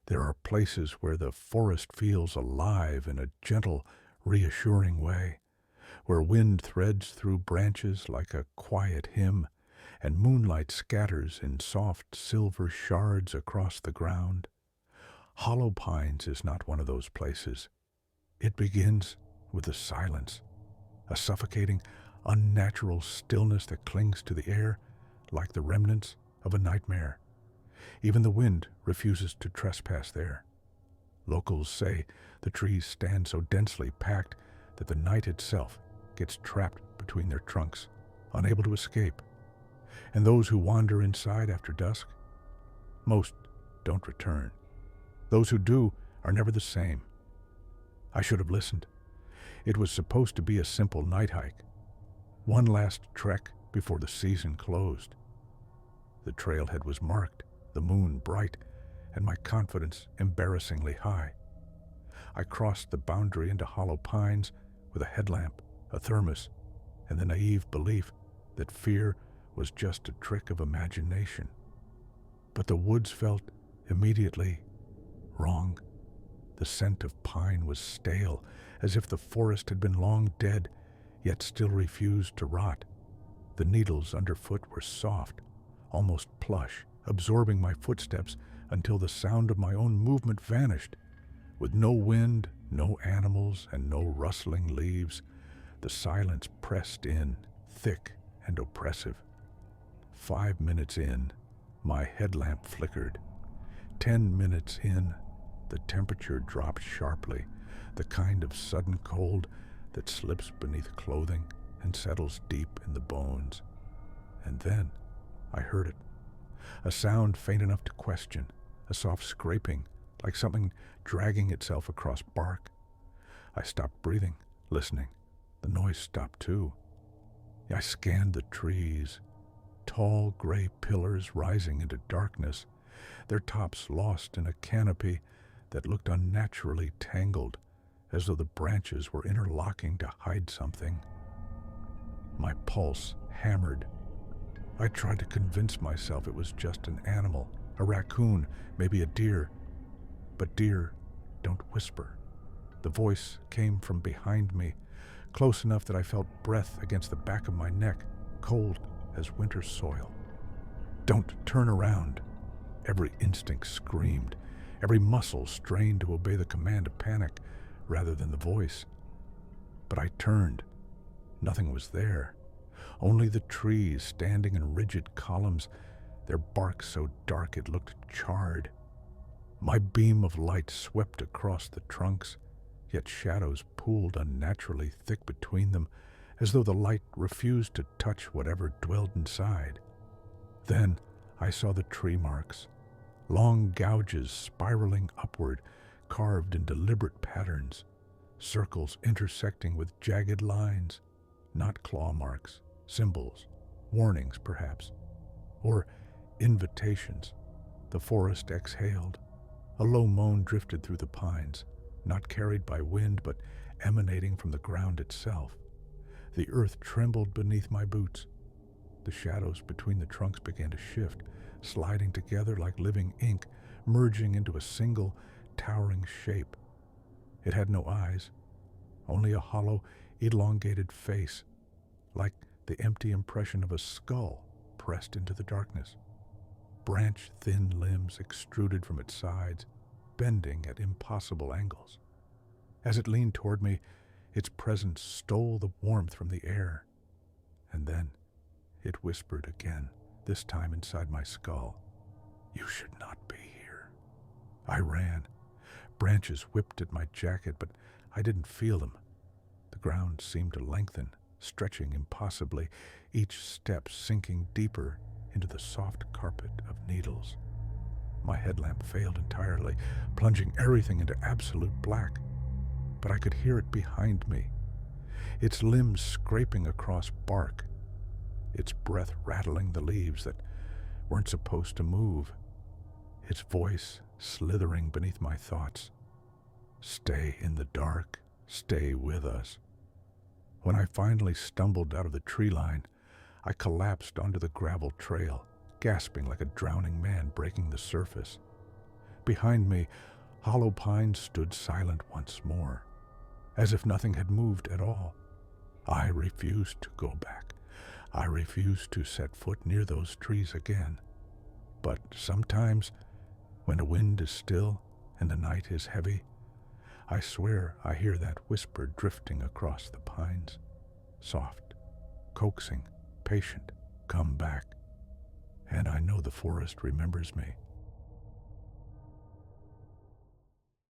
There are places where the forest feels alive in a gentle, reassuring way, where wind threads through branches like a quiet hymn, and moonlight scatters in soft silver shards across the ground. Hollow Pines is not one of those places. It begins with the silence, a suffocating, unnatural stillness that clings to the air like the remnants of a nightmare. Even the wind refuses to trespass there. Locals say the trees stand so densely packed that the night itself gets trapped between their trunks, unable to escape. And those who wander inside after dusk, most don't return. Those who do are never the same. I should have listened. It was supposed to be a simple night hike, one last trek before the season closed. The trailhead was marked, the moon bright, and my confidence embarrassingly high. I crossed the boundary into Hollow Pines with a headlamp, a thermos, and the naive belief that fear was just a trick of imagination. But the woods felt immediately wrong. The scent of pine was stale, as if the forest had been long dead, yet still refused to rot. The needles underfoot were soft, almost plush, absorbing my footsteps until the sound of my own movement vanished. With no wind, no animals, and no rustling leaves, the silence pressed in, thick and oppressive. 5 minutes in, my headlamp flickered. 10 minutes in, the temperature dropped sharply, the kind of sudden cold that slips beneath clothing and settles deep in the bones. And then I heard it. A sound faint enough to question, a soft scraping, like something dragging itself across bark. I stopped breathing, listening. The noise stopped too. I scanned the trees, tall gray pillars rising into darkness, their tops lost in a canopy that looked unnaturally tangled, as though the branches were interlocking to hide something. My pulse hammered. I tried to convince myself it was just an animal, a raccoon, maybe a deer. But deer don't whisper. The voice came from behind me, close enough that I felt breath against the back of my neck, cold as winter soil. Don't turn around. Every instinct screamed, every muscle strained to obey the command of panic rather than the voice. But I turned. Nothing was there. Only the trees standing in rigid columns, their bark so dark it looked charred. My beam of light swept across the trunks, yet shadows pooled unnaturally thick between them, as though the light refused to touch whatever dwelled inside. Then I saw the tree marks, long gouges spiraling upward, carved in deliberate patterns, circles intersecting with jagged lines, not claw marks, symbols, warnings perhaps, or invitations. The forest exhaled. A low moan drifted through the pines, not carried by wind but emanating from the ground itself. The earth trembled beneath my boots. The shadows between the trunks began to shift, sliding together like living ink, merging into a single, towering shape. It had no eyes, only a hollow, elongated face, like the empty impression of a skull pressed into the darkness. Branch-thin limbs extruded from its sides, bending at impossible angles. As it leaned toward me, its presence stole the warmth from the air. And then it whispered again, this time inside my skull. "You should not be here." I ran. Branches whipped at my jacket, but I didn't feel them. The ground seemed to lengthen, stretching impossibly, each step sinking deeper into the soft carpet of needles. My headlamp failed entirely, plunging everything into absolute black. But I could hear it behind me, its limbs scraping across bark, its breath rattling the leaves that weren't supposed to move, its voice slithering beneath my thoughts. "Stay in the dark, stay with us." When I finally stumbled out of the tree line, I collapsed onto the gravel trail, gasping like a drowning man breaking the surface. behind me, hollow pines stood silent once more, as if nothing had moved at all. I refused to go back. I refused to set foot near those trees again. But sometimes, when the wind is still and the night is heavy, I swear I hear that whisper drifting across the pines, soft, coaxing, patient, come back. And I know the forest remembers me.